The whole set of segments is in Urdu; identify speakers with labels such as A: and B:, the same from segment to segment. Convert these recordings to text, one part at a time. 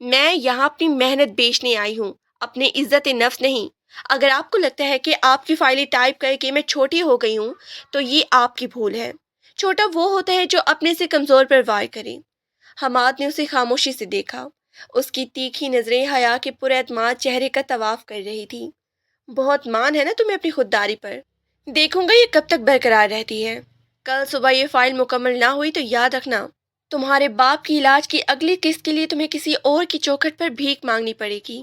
A: میں یہاں اپنی محنت بیچنے آئی ہوں، اپنی عزت نفس نہیں۔ اگر آپ کو لگتا ہے کہ آپ کی فائلیں ٹائپ کر کے میں چھوٹی ہو گئی ہوں تو یہ آپ کی بھول ہے۔ چھوٹا وہ ہوتا ہے جو اپنے سے کمزور پر وار کرے۔ حماد نے اسے خاموشی سے دیکھا۔ اس کی تیکھی نظریں حیا کے پر اعتماد چہرے کا طواف کر رہی تھی۔ بہت مان ہے نا تمہیں اپنی خودداری پر، دیکھوں گا یہ کب تک برقرار رہتی ہے۔ کل صبح یہ فائل مکمل نہ ہوئی تو یاد رکھنا، تمہارے باپ کی علاج کی اگلی قسط کے لیے تمہیں کسی اور کی چوکھٹ پر بھیک مانگنی پڑے گی۔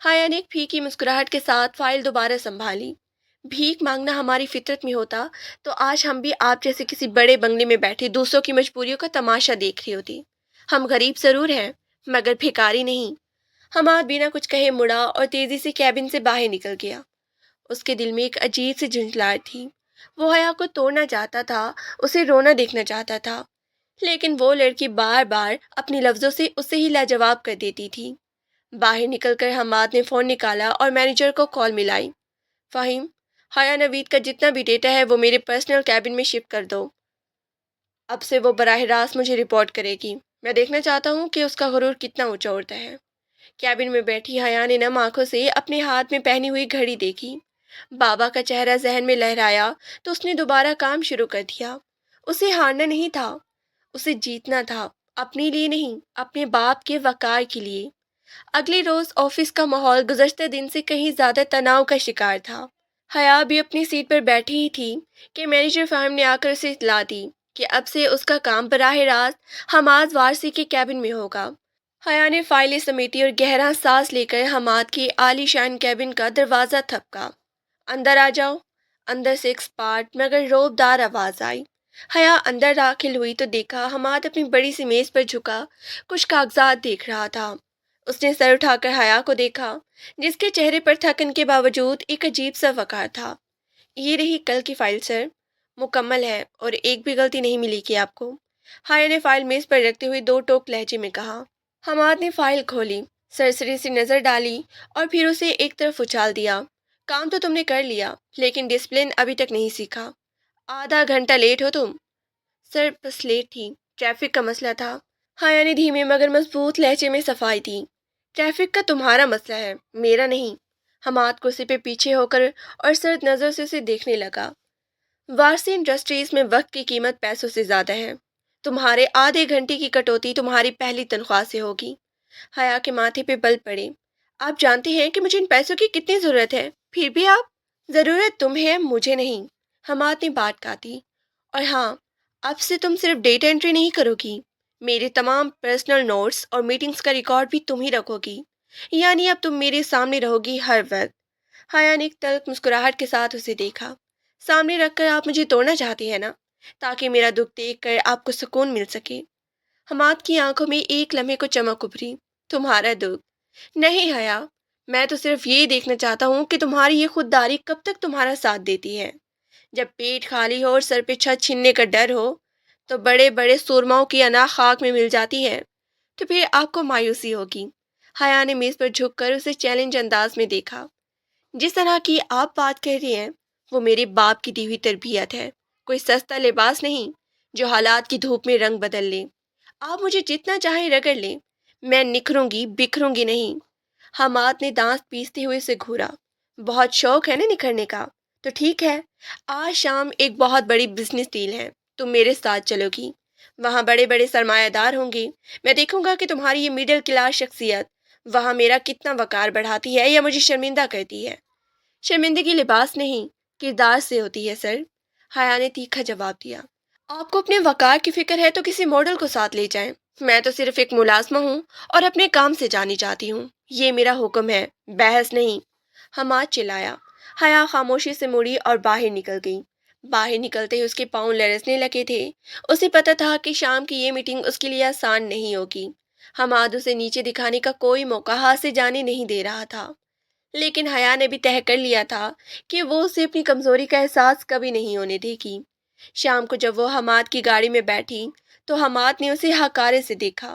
A: حیا نے ایک پھیکی مسکراہٹ کے ساتھ فائل دوبارہ سنبھالی۔ بھیک مانگنا ہماری فطرت میں ہوتا تو آج ہم بھی آپ جیسے کسی بڑے بنگلے میں بیٹھے دوسروں کی مجبوریوں کا تماشا دیکھ رہی ہوتی۔ ہم غریب ضرور ہیں مگر بھکاری نہیں۔ حماد بنا کچھ کہے مڑا اور تیزی سے کیبن سے باہر نکل گیا۔ اس کے دل میں ایک عجیب سی جھنجھلاہٹ تھی۔ وہ حیا کو توڑنا چاہتا تھا، اسے رونا دیکھنا چاہتا تھا، لیکن وہ لڑکی بار بار اپنے لفظوں سے اسے ہی لاجواب کر دیتی تھی۔ باہر نکل کر حماد نے فون نکالا اور مینیجر کو کال ملائی۔ فہیم، حیا نوید کا جتنا بھی ڈیٹا ہے وہ میرے پرسنل کیبن میں شفٹ کر دو۔ اب سے وہ براہ راست مجھے رپورٹ کرے گی۔ میں دیکھنا چاہتا ہوں کہ اس کا غرور کتنا اونچا اڑتا ہے۔ کیبن میں بیٹھی حیا نے نم آنکھوں سے اپنے ہاتھ میں پہنی ہوئی گھڑی دیکھی۔ بابا کا چہرہ ذہن میں لہرایا تو اس نے دوبارہ کام شروع کر دیا۔ اسے ہارنا نہیں تھا، اسے جیتنا تھا، اپنے لیے نہیں، اپنے باپ کے وقار کے لیے۔ اگلے روز آفس کا ماحول گزشتہ دن سے کہیں زیادہ تناؤ کا شکار تھا۔ حیا بھی اپنی سیٹ پر بیٹھی ہی تھی کہ مینیجر فہم نے آ کر اسے اطلاع دی کہ اب سے اس کا کام براہ راست حماد وارثی کے کیبن میں ہوگا۔ حیا نے فائلیں سمیٹی اور گہرا سانس لے کر حماد کے عالی شان کیبن کا دروازہ تھپکا۔ اندر آ جاؤ۔ اندر سے ایکسپارٹ مگر روب دار آواز آئی۔ حیا اندر داخل ہوئی تو دیکھا حماد اپنی بڑی سی میز پر جھکا کچھ کاغذات دیکھ رہا تھا۔ اس نے سر اٹھا کر حیا کو دیکھا جس کے چہرے پر تھکن کے باوجود ایک عجیب سا وقار تھا۔ یہ رہی کل کی فائل سر، مکمل ہے اور ایک بھی غلطی نہیں ملی کہ آپ کو، حیا نے فائل میز پر رکھتے ہوئے دو ٹوک لہجے میں کہا۔ حماد نے فائل کھولی، سرسری سی نظر ڈالی اور پھر اسے ایک طرف اچھال دیا۔ کام تو تم نے کر لیا لیکن ڈسپلن ابھی تک نہیں سیکھا۔ آدھا گھنٹہ لیٹ ہو تم۔ سر بس لیٹ تھی، ٹریفک کا مسئلہ تھا۔ حیا نے دھیمے مگر مضبوط لہجے میں صفائی دی۔ ٹریفک کا تمہارا مسئلہ ہے، میرا نہیں۔ حماد کرسی پہ پیچھے ہو کر اور سرد نظر سے اسے دیکھنے لگا۔ وارسی انڈسٹریز میں وقت کی قیمت پیسوں سے زیادہ ہے۔ تمہارے آدھے گھنٹے کی کٹوتی تمہاری پہلی تنخواہ سے ہوگی۔ حیا کے ماتھے پہ بل پڑے۔ آپ جانتے ہیں کہ مجھے ان پیسوں کی کتنی ضرورت ہے، پھر بھی آپ، ضرورت تمہیں مجھے نہیں، حماد نے بات کاٹی۔ اور ہاں، اب سے تم صرف ڈیٹا انٹری نہیں کرو گی، میرے تمام پرسنل نوٹس اور میٹنگز کا ریکارڈ بھی تم ہی رکھو گی، یعنی اب تم میرے سامنے رہو گی ہر وقت۔ حیا نے ایک تلخ مسکراہٹ کے ساتھ اسے دیکھا۔ سامنے رکھ کر آپ مجھے توڑنا چاہتی ہیں نا، تاکہ میرا دکھ دیکھ کر آپ کو سکون مل سکے۔ حماد کی آنکھوں میں ایک لمحے کو چمک ابھری۔ تمہارا دکھ نہیں حیا، میں تو صرف یہ دیکھنا چاہتا ہوں کہ تمہاری یہ خودداری کب تک تمہارا ساتھ دیتی ہے۔ جب پیٹ خالی ہو اور سر پہ چھت چھننے کا ڈر ہو تو بڑے بڑے سورماؤں کی انا خاک میں مل جاتی ہے تو پھر آپ کو مایوسی ہوگی۔ حیا نے میز پر جھک کر اسے چیلنج انداز میں دیکھا۔ جس طرح کی آپ بات کہہ رہی ہیں وہ میرے باپ کی دی ہوئی تربیت ہے، کوئی سستا لباس نہیں جو حالات کی دھوپ میں رنگ بدل لے۔ آپ مجھے جتنا چاہیں رگڑ لیں، میں نکھروں گی بکھروں گی نہیں۔ حماد نے دانت پیستے ہوئے اسے گھورا۔ بہت شوق ہے نا نکھرنے کا، تو ٹھیک ہے، آج شام ایک بہت بڑی بزنس ڈیل ہے، تم میرے ساتھ چلو گی، وہاں بڑے بڑے سرمایہ دار ہوں گے، میں دیکھوں گا کہ تمہاری یہ مڈل کلاس شخصیت وہاں میرا کتنا وقار بڑھاتی ہے یا مجھے شرمندہ کرتی ہے۔ شرمندگی لباس نہیں، کردار سے ہوتی ہے سر، حیا نے تیکھا جواب دیا۔ آپ کو اپنے وقار کی فکر ہے تو کسی ماڈل کو ساتھ لے جائیں، میں تو صرف ایک ملازمہ ہوں اور اپنے کام سے جانی چاہتی ہوں، یہ میرا حکم ہے، بحث نہیں۔ حماد چلایا۔ حیا خاموشی سے مڑی اور باہر نکل گئی۔ باہر نکلتے ہی اس کے پاؤں لرزنے لگے تھے۔ اسے پتہ تھا کہ شام کی یہ میٹنگ اس کے لیے آسان نہیں ہوگی۔ حماد اسے نیچے دکھانے کا کوئی موقع ہاتھ سے جانے نہیں دے رہا تھا، لیکن حیا نے بھی طے کر لیا تھا کہ وہ اسے اپنی کمزوری کا احساس کبھی نہیں ہونے دے گی۔ شام کو جب وہ حماد کی گاڑی میں بیٹھی تو حماد نے اسے حقارے سے دیکھا۔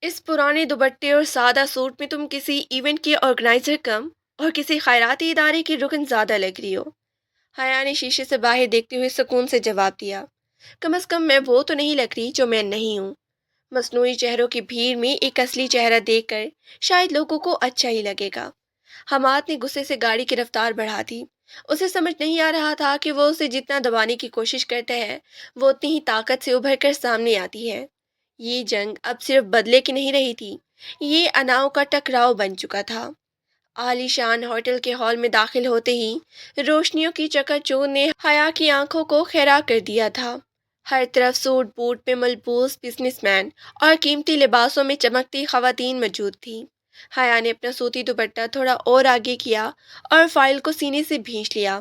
A: اس پرانے دوپٹے اور سادہ سوٹ میں تم کسی ایونٹ کی آرگنائزر کم اور کسی خیراتی ادارے کی رکن زیادہ لگ رہی ہو۔ حیا نے شیشے سے باہر دیکھتے ہوئے سکون سے جواب دیا۔ کم از کم میں وہ تو نہیں لگ رہی جو میں نہیں ہوں۔ مصنوعی چہروں کی بھیڑ میں ایک اصلی چہرہ دیکھ کر شاید لوگوں کو اچھا ہی لگے گا۔ حماد نے غصے سے گاڑی کی رفتار بڑھا دی۔ اسے سمجھ نہیں آ رہا تھا کہ وہ اسے جتنا دبانے کی کوشش کرتا ہے وہ اتنی ہی طاقت سے ابھر کر سامنے آتی ہے۔ یہ جنگ اب صرف بدلے کی نہیں رہی تھی، یہ اناؤ کا ٹکراؤ بن چکا تھا۔ عالی شان ہوٹل کے ہال میں داخل ہوتے ہی روشنیوں کی چکا چوند نے حیا کی آنکھوں کو خیرا کر دیا تھا۔ ہر طرف سوٹ بوٹ میں ملبوس بزنس مین اور قیمتی لباسوں میں چمکتی خواتین موجود تھیں۔ حیا نے اپنا سوتی دوپٹہ تھوڑا اور آگے کیا اور فائل کو سینے سے بھینچ لیا۔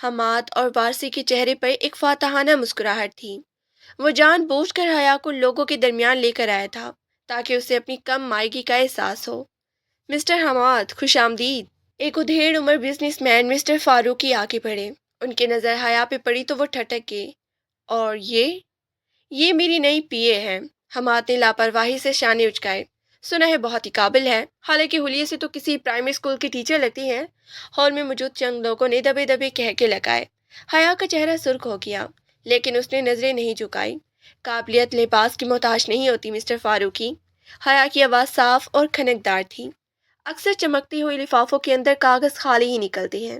A: حماد اور وارسی کے چہرے پر ایک فاتحانہ مسکراہٹ تھی۔ وہ جان بوجھ کر حیا کو لوگوں کے درمیان لے کر آیا تھا تاکہ اسے اپنی کم مائیگی کا احساس ہو۔ مسٹر حماد، خوش آمدید۔ ایک ادھیڑ عمر بزنس مین مسٹر فاروقی آگے بڑھے۔ ان کی نظر حیا پہ پڑی تو وہ ٹھٹک گئے۔ اور یہ میری نئی پی اے ہے۔ حماد نے لاپرواہی سے شانے اچکائے۔ سنا ہے بہت ہی قابل ہے، حالانکہ حلیے سے تو کسی پرائمری اسکول کی ٹیچر لگتی ہیں۔ ہال میں موجود چند لوگوں نے دبے دبے کہہ کے لگائے۔ حیا کا چہرہ سرخ ہو گیا، لیکن اس نے نظریں نہیں جھکائی۔ قابلیت لباس کی محتاج نہیں ہوتی مسٹر فاروقی۔ حیا کی آواز صاف اور کھنکدار تھی۔ اکثر چمکتی ہوئی لفافوں کے اندر کاغذ خالی ہی نکلتے ہیں۔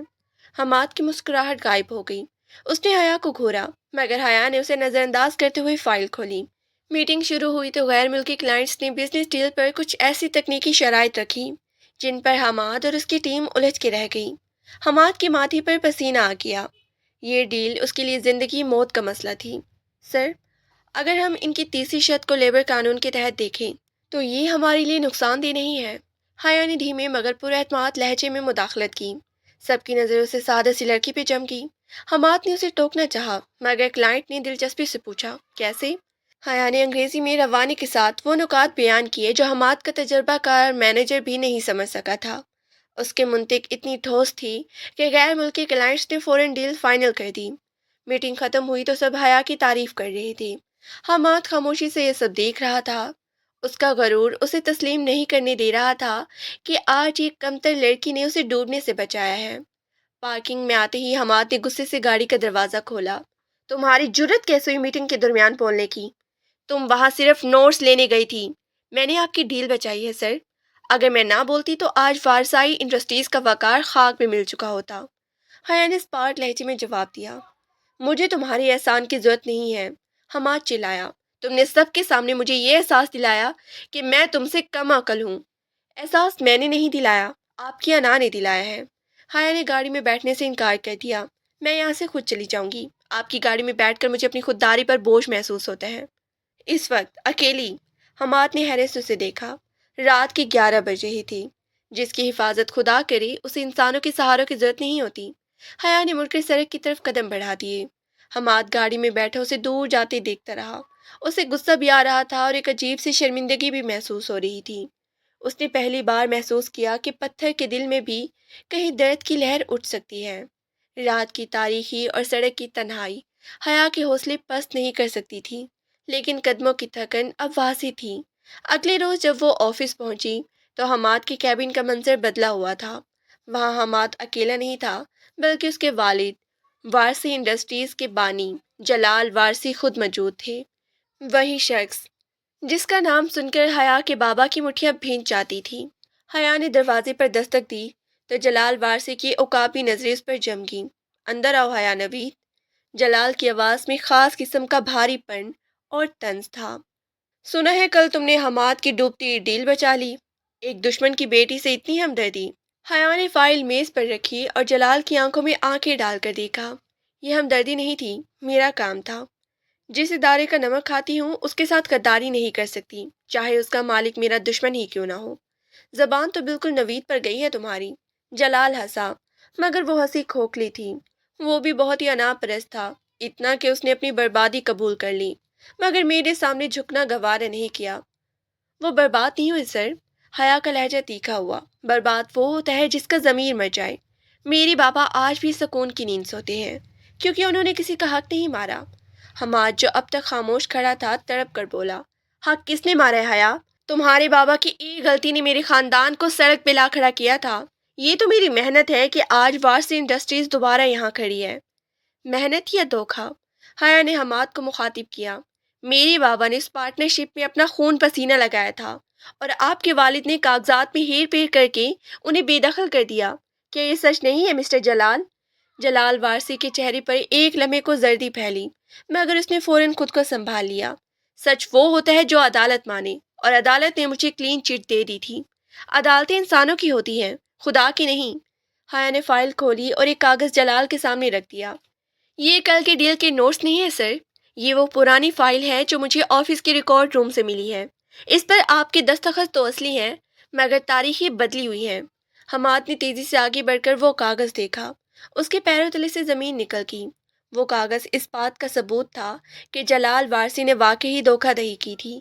A: حماد کی مسکراہٹ غائب ہو گئی۔ اس نے حیا کو گھورا، مگر حیا نے اسے نظر انداز کرتے ہوئے فائل کھولی۔ میٹنگ شروع ہوئی تو غیر ملکی کلائنٹس نے بزنس ڈیل پر کچھ ایسی تکنیکی شرائط رکھی جن پر حماد اور اس کی ٹیم الجھ کے رہ گئی۔ حماد کے ماتھے پر پسینہ آ گیا۔ یہ ڈیل اس کے لیے زندگی موت کا مسئلہ تھی۔ سر، اگر ہم ان کی تیسری شرط کو لیبر قانون کے تحت دیکھیں تو یہ ہمارے لیے نقصان دہ نہیں ہے۔ حیا نے دھیمے مگر پراعتماد لہجے میں مداخلت کی۔ سب کی نظر اسے سادہ سی لڑکی پہ جم گئی۔ حماد نے اسے ٹوکنا چاہا، مگر کلائنٹ نے دلچسپی سے پوچھا، کیسے؟ حیا نے انگریزی میں روانی کے ساتھ وہ نکات بیان کیے جو حماد کا تجربہ کار مینیجر بھی نہیں سمجھ سکا تھا۔ اس کے منطق اتنی ٹھوس تھی کہ غیر ملکی کلائنٹس نے فوراً ڈیل فائنل کر دی۔ میٹنگ ختم ہوئی تو سب حیا کی تعریف کر رہے تھے۔ حماد خاموشی سے یہ سب دیکھ رہا تھا۔ اس کا غرور اسے تسلیم نہیں کرنے دے رہا تھا کہ آج ایک کمتر لڑکی نے اسے ڈوبنے سے بچایا ہے۔ پارکنگ میں آتے ہی حماد نے غصے سے گاڑی کا دروازہ کھولا۔ تمہاری جرت کیسے ہوئی میٹنگ کے درمیان بولنے کی؟ تم وہاں صرف نوٹس لینے گئی تھی۔ میں نے آپ کی ڈیل بچائی ہے سر۔ اگر میں نہ بولتی تو آج وارسائی انڈسٹریز کا وقار خاک میں مل چکا ہوتا۔ حیا نے اسپاٹ لہجے میں جواب دیا۔ مجھے تمہارے احسان کی ضرورت نہیں ہے، حماد چلایا۔ تم نے سب کے سامنے مجھے یہ احساس دلایا کہ میں تم سے کم عقل ہوں۔ احساس میں نے نہیں دلایا، آپ کی انا نے دلایا ہے۔ حیا نے گاڑی میں بیٹھنے سے انکار کر دیا۔ میں یہاں سے خود چلی جاؤں گی۔ آپ کی گاڑی میں بیٹھ کر مجھے اپنی خودداری پر بوجھ محسوس ہوتا ہے۔ اس وقت اکیلی؟ حماد نے حیرت سے اسے دیکھا۔ رات کے 11 بج رہی تھی۔ جس کی حفاظت خدا کرے اسے انسانوں کے سہاروں کی ضرورت نہیں ہوتی۔ حیا نے مڑ کر سڑک کی طرف قدم بڑھا دیے۔ حماد گاڑی میں بیٹھا اسے دور جاتے دیکھتا رہا۔ اسے غصہ بھی آ رہا تھا اور ایک عجیب سی شرمندگی بھی محسوس ہو رہی تھی۔ اس نے پہلی بار محسوس کیا کہ پتھر کے دل میں بھی کہیں درد کی لہر اٹھ سکتی ہے۔ رات کی تاریکی اور سڑک کی تنہائی حیا کے حوصلے پست نہیں کر سکتی تھی، لیکن قدموں کی تھکن اب واضح تھی۔ اگلے روز جب وہ آفس پہنچی تو حماد کے کیبن کا منظر بدلا ہوا تھا۔ وہاں حماد اکیلا نہیں تھا، بلکہ اس کے والد وارسی انڈسٹریز کے بانی جلال وارسی خود موجود تھے۔ وہی شخص جس کا نام سن کر حیا کے بابا کی مٹھیاں بھیج جاتی تھی۔ حیا نے دروازے پر دستک دی تو جلال وارسی کی عقابی نظریں اس پر جم گئیں۔ اندر آؤ حیا نوید۔ جلال کی آواز میں خاص قسم کا بھاری پن اور طنز تھا۔ سنا ہے کل تم نے حماد کی ڈوبتی ڈیل بچا لی۔ ایک دشمن کی بیٹی سے اتنی ہمدردی؟ حیا نے فائل میز پر رکھی اور جلال کی آنکھوں میں آنکھیں ڈال کر دیکھا۔ یہ ہمدردی نہیں تھی، میرا کام تھا۔ جس ادارے کا نمک کھاتی ہوں اس کے ساتھ غداری نہیں کر سکتی، چاہے اس کا مالک میرا دشمن ہی کیوں نہ ہو۔ زبان تو بالکل نوید پر گئی ہے تمہاری۔ جلال ہنسا، مگر وہ ہنسی کھوکھلی تھی۔ وہ بھی بہت ہی انا پرست تھا، اتنا کہ اس نے اپنی بربادی قبول کر لی، مگر میرے سامنے جھکنا گوارا نہیں کیا۔ وہ برباد نہیں ہوئی سر۔ حیا کا لہجہ تیکھا ہوا۔ برباد وہ ہوتا ہے جس کا ضمیر مر جائے۔ میری بابا آج بھی سکون کی نیند سوتے ہیں کیونکہ انہوں نے کسی کا حق نہیں مارا۔ حماد جو اب تک خاموش کھڑا تھا تڑپ کر بولا، حق کس نے مارا ہے حیا؟ تمہارے بابا کی ایک غلطی نے میرے خاندان کو سڑک پہ لا کھڑا کیا تھا۔ یہ تو میری محنت ہے کہ آج وارسی انڈسٹریز دوبارہ یہاں کھڑی ہے۔ محنت یا دھوکہ؟ حیا نے حماد کو مخاطب کیا۔ میرے بابا نے اس پارٹنرشپ میں اپنا خون پسینہ لگایا تھا اور آپ کے والد نے کاغذات میں ہیر پھیر کر کے انہیں بے دخل کر دیا. کیا یہ سچ نہیں ہے مسٹر جلال؟ جلال وارسی کے چہرے پر ایک لمحے کو زردی پھیلی، مگر اس نے فوراً خود کو سنبھال لیا. سچ وہ ہوتا ہے جو عدالت مانے، اور عدالت نے مجھے کلین چٹ دے دی تھی. عدالتیں انسانوں کی ہوتی ہیں، خدا کی نہیں. حیا نے فائل کھولی اور ایک کاغذ جلال کے سامنے رکھ دیا. یہ کل کے ڈیل کے نوٹس نہیں ہے سر، یہ وہ پرانی فائل ہے جو مجھے آفس کے ریکارڈ روم سے ملی ہے. اس پر آپ کے دستخط تو اصلی ہیں، مگر تاریخی بدلی ہوئی ہیں. حماد نے تیزی سے آگے بڑھ کر وہ کاغذ دیکھا. اس کے پیروں تلے سے زمین نکل گئی. وہ کاغذ اس بات کا ثبوت تھا کہ جلال وارسی نے واقعی دھوکہ دہی کی تھی.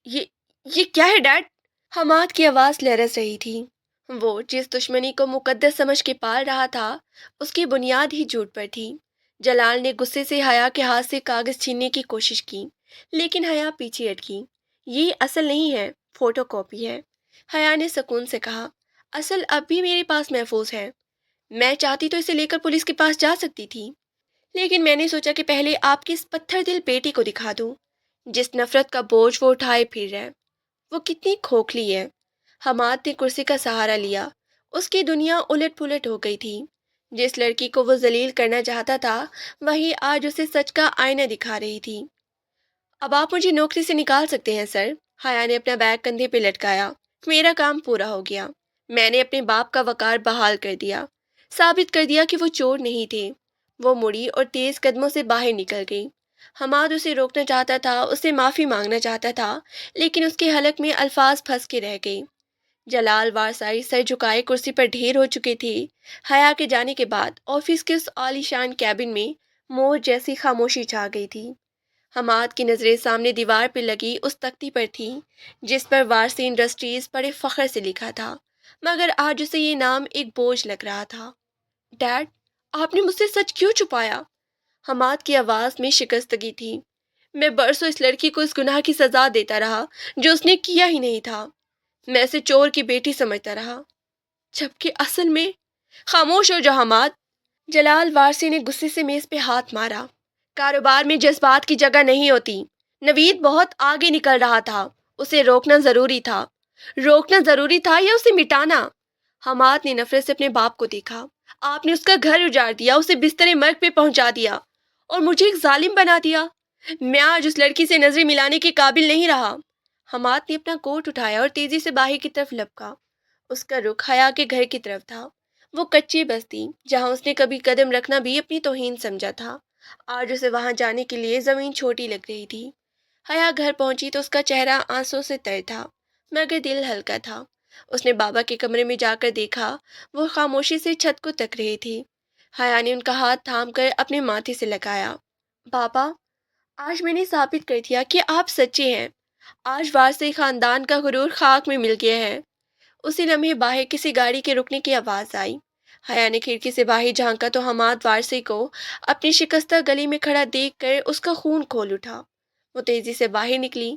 A: یہ یہ کیا ہے ڈیڈ؟ حماد کی آواز لرز رہی تھی. وہ جس دشمنی کو مقدس سمجھ کے پال رہا تھا، اس کی بنیاد ہی جھوٹ پر تھی. جلال نے غصے سے حیا کے ہاتھ سے کاغذ چھیننے کی کوشش کی، لیکن حیا پیچھے ہٹکی. یہ اصل نہیں ہے، فوٹو کاپی ہے. حیا نے سکون سے کہا. اصل اب بھی میرے پاس محفوظ ہے. میں چاہتی تو اسے لے کر پولیس کے پاس جا سکتی تھی، لیکن میں نے سوچا کہ پہلے آپ کی اس پتھر دل بیٹی کو دکھا دوں جس نفرت کا بوجھ وہ اٹھائے پھر رہا ہے. وہ کتنی کھوکھلی ہے. حماد نے کرسی کا سہارا لیا. اس کی دنیا الٹ پلٹ ہو گئی تھی. جس لڑکی کو وہ ذلیل کرنا چاہتا تھا، وہی آج اسے سچ کا آئینہ دکھا رہی تھی. اب آپ مجھے نوکری سے نکال سکتے ہیں سر. حیا نے اپنا بیگ کندھے پہ لٹکایا. میرا کام پورا ہو گیا. میں نے اپنے باپ کا وقار بحال کر دیا، ثابت کر دیا کہ وہ چور نہیں تھے. وہ مڑی اور تیز قدموں سے باہر نکل گئی. حماد اسے روکنا چاہتا تھا، اسے معافی مانگنا چاہتا تھا، لیکن اس کے حلق میں الفاظ پھنس کے رہ گئے. جلال وارثائی سر جھکائے کرسی پر ڈھیر ہو چکے تھے. حیا کے جانے کے بعد آفس کے اس عالی شان کیبن میں مور جیسی خاموشی چھا گئی تھی. حماد کی نظریں سامنے دیوار پہ لگی اس تختی پر تھیں جس پر وارسی انڈسٹریز بڑے فخر سے لکھا تھا، مگر آج اسے یہ نام ایک بوجھ لگ رہا تھا. ڈیڈ، آپ نے مجھ سے سچ کیوں چھپایا؟ حماد کی آواز میں شکستگی تھی. میں برسوں اس لڑکی کو اس گناہ کی سزا دیتا رہا جو اس نے کیا ہی نہیں تھا. میں اسے چور کی بیٹی سمجھتا رہا، جبکہ اصل میں... خاموش ہو جا حماد. جلال وارسی نے غصے سے میز پہ ہاتھ مارا. کاروبار میں جذبات کی جگہ نہیں ہوتی. نوید بہت آگے نکل رہا تھا، اسے روکنا ضروری تھا. روکنا ضروری تھا یا اسے مٹانا؟ حماد نے نفرت سے اپنے باپ کو دیکھا. آپ نے اس کا گھر اجاڑ دیا، اسے بستر مرگ پہ پہنچا دیا، اور مجھے ایک ظالم بنا دیا. میں آج اس لڑکی سے نظریں ملانے کے قابل نہیں رہا. حماد نے اپنا کوٹ اٹھایا اور تیزی سے باہر کی طرف لپکا. اس کا رخ حیا کے گھر کی طرف تھا. وہ کچی بستی جہاں اس نے کبھی قدم رکھنا بھی اپنی توہین سمجھا تھا، آج اسے وہاں جانے کے لیے زمین چھوٹی لگ رہی تھی. حیا گھر پہنچی تو اس کا چہرہ آنسوں سے تر تھا، مگر دل ہلکا تھا. اس نے بابا کے کمرے میں جا کر دیکھا، وہ خاموشی سے چھت کو تک رہے تھے. حیا نے ان کا ہاتھ تھام کر اپنے ماتھے سے لگایا. بابا، آج میں نے ثابت کر دیا کہ آپ سچے ہیں. آج وارثی خاندان کا غرور خاک میں مل گیا ہے. اسی لمحے باہر کسی گاڑی کے رکنے کی آواز آئی. حیا نے کھڑکی سے باہر جھانکا تو حماد وارثی کو اپنی شکستہ گلی میں کھڑا دیکھ کر اس کا خون کھول اٹھا. وہ تیزی سے باہر نکلی.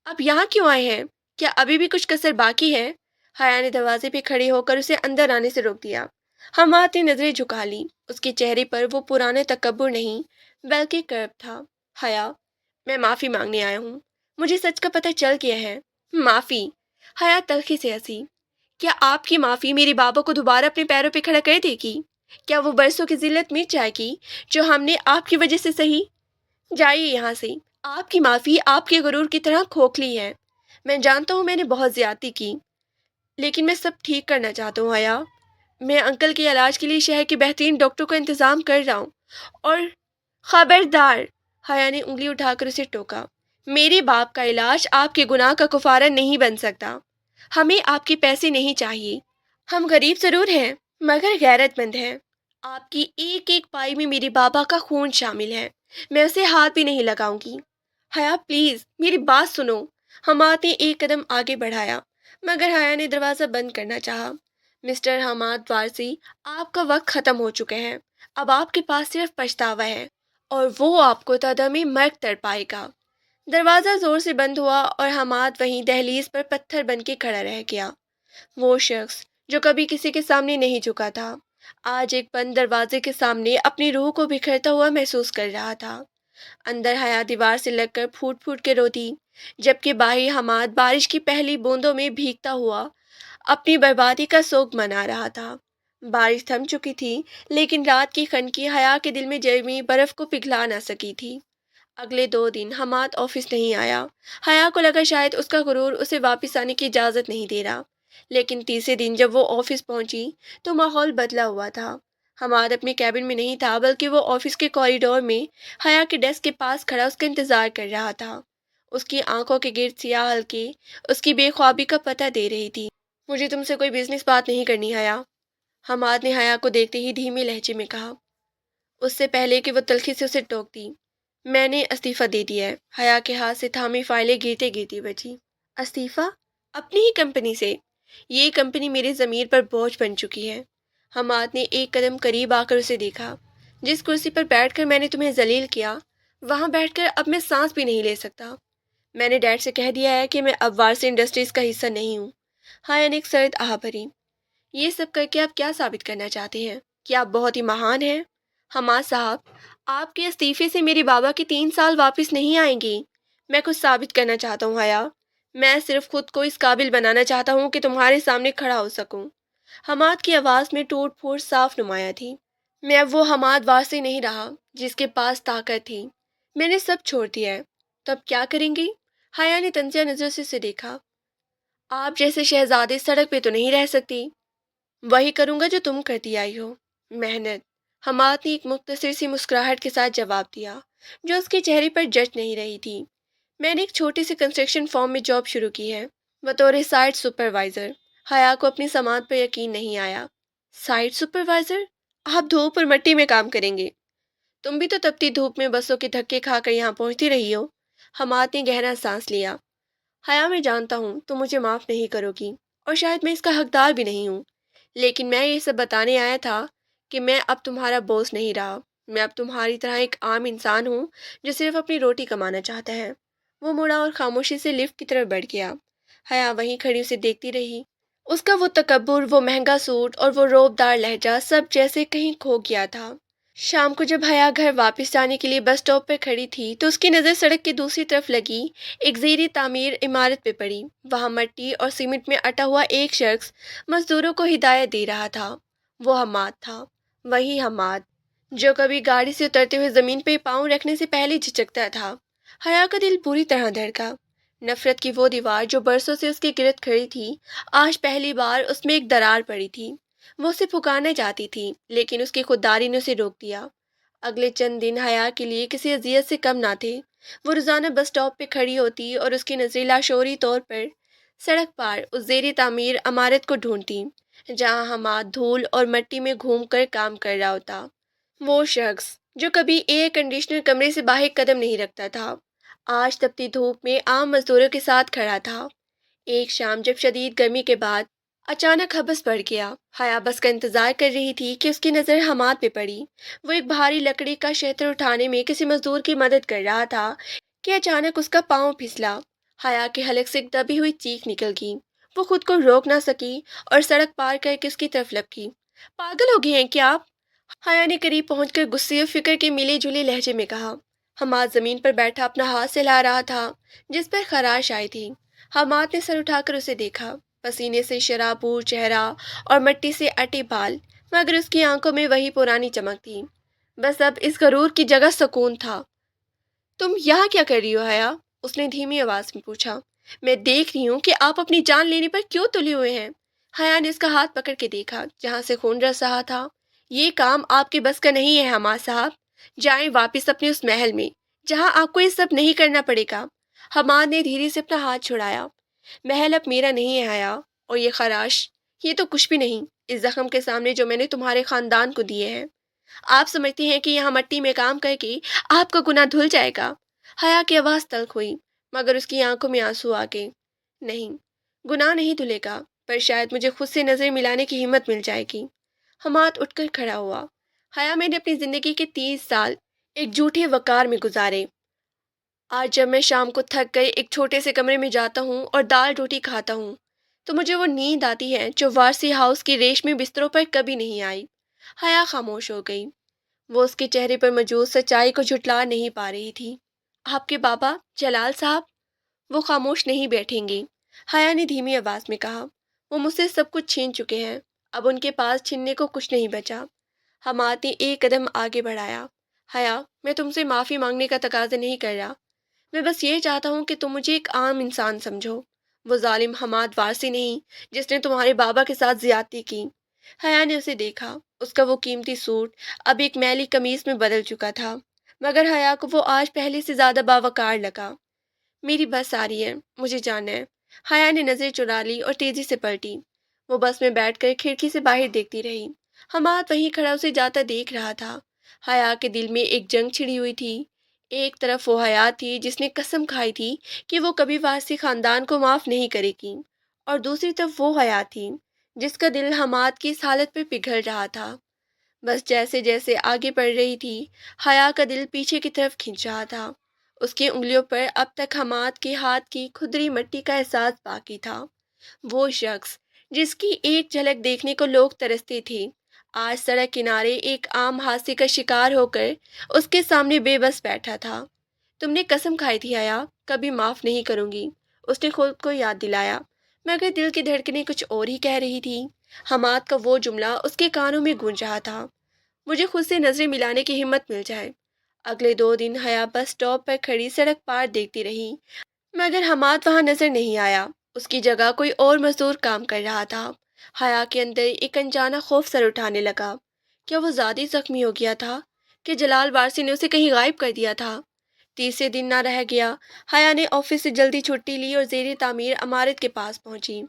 A: اب یہاں کیوں آئے ہیں؟ کیا ابھی بھی کچھ کسر باقی ہے؟ حیا نے دروازے پہ کھڑے ہو کر اسے اندر آنے سے روک دیا. حماد نے نظریں جھکا لی. اس کے چہرے پر وہ پرانا تکبر نہیں بلکہ کرب تھا. حیا، میں معافی مانگنے آیا ہوں. مجھے سچ کا پتہ چل گیا ہے. معافی؟ حیا تلخی سے ہنسی. کیا آپ کی معافی میرے بابا کو دوبارہ اپنے پیروں پہ کھڑا کر دے گی؟ کیا وہ برسوں کی ذلت مٹ جائے گی جو ہم نے آپ کی وجہ سے سہی؟ جائیے یہاں سے. آپ کی معافی آپ کے غرور کی طرح کھوکھلی ہے. میں جانتا ہوں میں نے بہت زیادتی کی، لیکن میں سب ٹھیک کرنا چاہتا ہوں. حیا، میں انکل کے علاج کے لیے شہر کے بہترین ڈاکٹر کا انتظام کر رہا ہوں. اور خبردار! حیا نے انگلی اٹھا کر اسے ٹوکا. میرے باپ کا علاج آپ کے گناہ کا کفارہ نہیں بن سکتا. ہمیں آپ کے پیسے نہیں چاہیے. ہم غریب ضرور ہیں، مگر غیرت مند ہیں. آپ کی ایک ایک پائی میں میرے بابا کا خون شامل ہے. میں اسے ہاتھ بھی نہیں لگاؤں گی. حیا پلیز میری بات سنو. حماد نے ایک قدم آگے بڑھایا، مگر حیا نے دروازہ بند کرنا چاہا. مسٹر حماد وارثی، آپ کا وقت ختم ہو چکا ہے. اب آپ کے پاس صرف پچھتاوا ہے، اور وہ آپ کو تدم مرگ تڑ پائے گا. دروازہ زور سے بند ہوا اور حماد وہیں دہلیز پر پتھر بن کے کھڑا رہ گیا. وہ شخص جو کبھی کسی کے سامنے نہیں جھکا تھا، آج ایک بند دروازے کے سامنے اپنی روح کو بکھرتا ہوا محسوس کر رہا تھا. اندر حیا دیوار سے لگ کر پھوٹ پھوٹ کے روتی، جبکہ باہر حماد بارش کی پہلی بوندوں میں بھیگتا ہوا اپنی بربادی کا سوگ منا رہا تھا۔ بارش تھم چکی تھی، لیکن رات کی خنکی حیا کے دل میں جمی برف کو پگھلا نہ سکی تھی۔ اگلے 2 دن حماد آفس نہیں آیا۔ حیا کو لگا شاید اس کا غرور اسے واپس آنے کی اجازت نہیں دے رہا، لیکن تیسرے دن جب وہ آفس پہنچی تو ماحول بدلا ہوا تھا۔ حماد اپنے کیبن میں نہیں تھا، بلکہ وہ آفس کے کوریڈور میں حیا کے ڈیسک کے پاس کھڑا اس کا انتظار کر رہا تھا۔ اس کی آنکھوں کے گرد سیاہ حلقے اس کی بے خوابی کا پتہ دے رہی تھی۔ مجھے تم سے کوئی بزنس بات نہیں کرنی حیا، حماد نے حیا کو دیکھتے ہی دھیمے لہجے میں کہا، اس سے پہلے کہ وہ تلخی سے اسے ٹوک دی۔ میں نے استعفیٰ دے دیا ہے، حیا کے ہاتھ سے تھامی فائلیں گرتے گرتی بچی۔ استعفیٰ؟ اپنی ہی کمپنی سے؟ یہ کمپنی میرے ضمیر پر بوجھ بن چکی ہے۔ حماد نے ایک قدم قریب آ کر اسے دیکھا۔ جس کرسی پر بیٹھ کر میں نے تمہیں ذلیل کیا، وہاں بیٹھ کر اب میں سانس بھی نہیں لے سکتا۔ میں نے ڈیڈ سے کہہ دیا ہے کہ میں اب وارسی انڈسٹریز کا حصہ نہیں ہوں۔ حیا نے ایک سرد آہ بھری۔ یہ سب کر کے آپ کیا ثابت کرنا چاہتے ہیں؟ کہ آپ بہت ہی مہان ہیں؟ حماد صاحب، آپ کے استعفے سے میرے بابا کے 3 سال واپس نہیں آئیں گے۔ میں کچھ ثابت کرنا چاہتا ہوں حیا۔ میں صرف خود کو اس قابل بنانا چاہتا ہوں کہ تمہارے سامنے کھڑا ہو سکوں۔ حماد کی آواز میں ٹوٹ پھوٹ صاف نمایاں تھی۔ میں اب وہ حماد وارثی نہیں رہا جس کے پاس طاقت تھی۔ میں نے سب چھوڑ دیا ہے۔ تو اب کیا کریں گی؟ حیا نے تنزیہ نظر سے اسے دیکھا۔ آپ جیسے شہزادے سڑک پہ تو نہیں رہ سکتی۔ وہی کروں گا جو تم کرتی آئی ہو، محنت۔ حماد نے ایک مختصر سی مسکراہٹ کے ساتھ جواب دیا، جو اس کے چہرے پر جچ نہیں رہی تھی۔ میں نے ایک چھوٹے سے کنسٹرکشن فرم میں جاب شروع کی ہے، بطور سائٹ سپروائزر۔ حیا کو اپنی سماعت پر یقین نہیں آیا۔ Site supervisor? آپ دھوپ اور مٹی میں کام کریں گے؟ تم بھی تو تپتی دھوپ میں بسوں کے دھکے کھا کر یہاں پہنچتی رہی ہو۔ حماد نے گہرا سانس لیا۔ حیا، میں جانتا ہوں تم مجھے معاف نہیں کرو گی، اور شاید میں اس کا حقدار بھی نہیں ہوں، لیکن میں یہ سب بتانے آیا تھا کہ میں اب تمہارا بوس نہیں رہا۔ میں اب تمہاری طرح ایک عام انسان ہوں جو صرف اپنی روٹی کمانا چاہتا ہے۔ وہ مڑا اور خاموشی سے لفٹ کی طرف بڑھ گیا۔ حیا وہیں کھڑی اسے دیکھتی رہی۔ اس کا وہ تکبر، وہ مہنگا سوٹ اور وہ روبدار لہجہ سب جیسے کہیں کھو گیا تھا۔ شام کو جب حیا گھر واپس جانے کے لیے بس اسٹاپ پر کھڑی تھی تو اس کی نظر سڑک کی دوسری طرف لگی ایک زیر تعمیر عمارت پہ پڑی۔ وہاں مٹی اور سیمنٹ میں اٹا ہوا ایک شخص مزدوروں کو ہدایت دے رہا تھا۔ وہ حماد تھا، وہی حماد جو کبھی گاڑی سے اترتے ہوئے زمین پہ پاؤں رکھنے سے پہلے جھجکتا تھا۔ حیا کا دل بری طرح دھڑکا۔ نفرت کی وہ دیوار جو برسوں سے اس کے گرد کھڑی تھی، آج پہلی بار اس میں ایک درار پڑی تھی۔ وہ اسے پکارنا چاہتی تھی، لیکن اس کی خودداری نے اسے روک دیا۔ اگلے چند دن حیا کے لیے کسی اذیت سے کم نہ تھے۔ وہ روزانہ بس اسٹاپ پہ کھڑی ہوتی اور اس کی نظریں لاشعوری طور پر سڑک پار اس زیر تعمیر عمارت کو ڈھونڈتی جہاں حماد دھول اور مٹی میں گھوم کر کام کر رہا ہوتا۔ وہ شخص جو کبھی ایئر کنڈیشنر کمرے سے باہر قدم نہیں رکھتا تھا، آج تپتی دھوپ میں عام مزدوروں کے ساتھ کھڑا تھا۔ ایک شام جب شدید گرمی کے بعد اچانک حبس بڑھ گیا، حیا بس کا انتظار کر رہی تھی کہ اس کی نظر حماد پہ پڑی۔ وہ ایک بھاری لکڑی کا شہتر اٹھانے میں کسی مزدور کی مدد کر رہا تھا کہ اچانک اس کا پاؤں پھسلا۔ حیا کے حلق سے ایک دبی ہوئی چیخ نکل گئی۔ وہ خود کو روک نہ سکی اور سڑک پار کر کے اس کی طرف لپکی۔ پاگل ہو گئے ہیں کیا آپ؟ حیا نے قریب پہنچ کر غصے اور فکر کے ملے جلے لہجے میں کہا۔ حماد زمین پر بیٹھا اپنا ہاتھ سہلا رہا تھا جس پر خراش آئی تھی۔ حماد نے سر اٹھا کر اسے دیکھا، پسینے سے شرابور چہرہ اور مٹی سے اٹے بال، مگر اس کی آنکھوں میں وہی پرانی چمک تھی۔ بس اب اس غرور کی جگہ سکون تھا۔ تم یہاں کیا کر رہی ہو حیا؟ اس نے دھیمی آواز میں پوچھا۔ میں دیکھ رہی ہوں کہ آپ اپنی جان لینے پر کیوں تلے ہوئے ہیں۔ حیا نے اس کا ہاتھ پکڑ کے دیکھا جہاں سے خون رس رہا تھا۔ یہ کام آپ کے بس کا نہیں ہے حماد صاحب۔ جائیں واپس اپنے اس محل میں جہاں آپ کو یہ سب نہیں کرنا پڑے گا۔ حماد نے دھیرے سے اپنا ہاتھ چھڑایا۔ محل اب میرا نہیں ہے حیا، اور یہ خراش، یہ تو کچھ بھی نہیں اس زخم کے سامنے جو میں نے تمہارے خاندان کو دیے ہیں۔ آپ سمجھتے ہیں کہ یہاں مٹی میں کام کر کے آپ کا گناہ دھل جائے گا؟ حیا کی آواز تلخ ہوئی، مگر اس کی آنکھوں میں آنسو آ گئے۔ نہیں، گناہ نہیں دھلے گا، پر شاید مجھے خود سے نظر ملانے کی ہمت مل جائے گی۔ حماد اٹھ کر کھڑا ہوا۔ حیا، میں نے اپنی زندگی کے 30 سال ایک جھوٹے وقار میں گزارے۔ آج جب میں شام کو تھک گئے ایک چھوٹے سے کمرے میں جاتا ہوں اور دال روٹی کھاتا ہوں تو مجھے وہ نیند آتی ہے جو وارسی ہاؤس کی ریشمی بستروں پر کبھی نہیں آئی۔ حیا خاموش ہو گئی۔ وہ اس کے چہرے پر موجود سچائی کو جھٹلا نہیں پا رہی تھی۔ آپ کے بابا جلال صاحب، وہ خاموش نہیں بیٹھیں گے، حیا نے دھیمی آواز میں کہا۔ وہ مجھ سے سب کچھ چھین چکے ہیں، اب ان کے پاس چھیننے کو کچھ نہیں بچا۔ حماد نے ایک قدم آگے بڑھایا۔ حیا، میں تم سے معافی مانگنے کا تقاضا نہیں کر رہا، میں بس یہ چاہتا ہوں کہ تم مجھے ایک عام انسان سمجھو، وہ ظالم حماد وارثی نہیں جس نے تمہارے بابا کے ساتھ زیادتی کی۔ حیا نے اسے دیکھا، اس کا وہ قیمتی سوٹ اب ایک میلی قمیص میں بدل چکا تھا، مگر حیا کو وہ آج پہلے سے زیادہ باوقار لگا۔ میری بس آ رہی ہے، مجھے جانا ہے۔ حیا نے نظر چرا لی اور تیزی سے پلٹی۔ وہ بس میں بیٹھ کر کھڑکی سے باہر دیکھتی رہی۔ حماد وہیں کھڑا اسے جاتا دیکھ رہا تھا۔ حیا کے دل میں ایک جنگ چھڑی ہوئی تھی۔ ایک طرف وہ حیا تھی جس نے قسم کھائی تھی کہ وہ کبھی وارثی خاندان کو معاف نہیں کرے گی، اور دوسری طرف وہ حیا تھی جس کا دل حماد کی اس حالت پہ پگھل رہا تھا۔ بس جیسے جیسے آگے بڑھ رہی تھی، حیا کا دل پیچھے کی طرف کھنچ رہا تھا۔ اس کی انگلیوں پر اب تک حماد کے ہاتھ کی کھدری مٹی کا احساس باقی تھا۔ وہ شخص جس کی ایک جھلک دیکھنے کو لوگ ترستے تھے، آج سڑک کنارے ایک عام حادثے کا شکار ہو کر اس کے سامنے بے بس بیٹھا تھا۔ تم نے قسم کھائی تھی حیا، کبھی معاف نہیں کروں گی، اس نے خود کو یاد دلایا، مگر دل کی دھڑکنیں کچھ اور ہی کہہ رہی تھی۔ حماد کا وہ جملہ اس کے کانوں میں گونج رہا تھا، مجھے خود سے نظریں ملانے کی ہمت مل جائے۔ اگلے 2 دن حیا بس اسٹاپ پر کھڑی سڑک پار دیکھتی رہی، مگر حماد وہاں نظر نہیں آیا۔ اس کی جگہ کوئی اور مزدور کام کر رہا تھا۔ حیا کے اندر ایک انجانا خوف سر اٹھانے لگا۔ کیا وہ زیادہ زخمی ہو گیا تھا کہ جلال وارثی نے اسے کہیں غائب کر دیا تھا؟ تیسرے دن نہ رہ گیا، حیا نے آفس سے جلدی چھٹی لی اور زیر تعمیر عمارت کے پاس پہنچی۔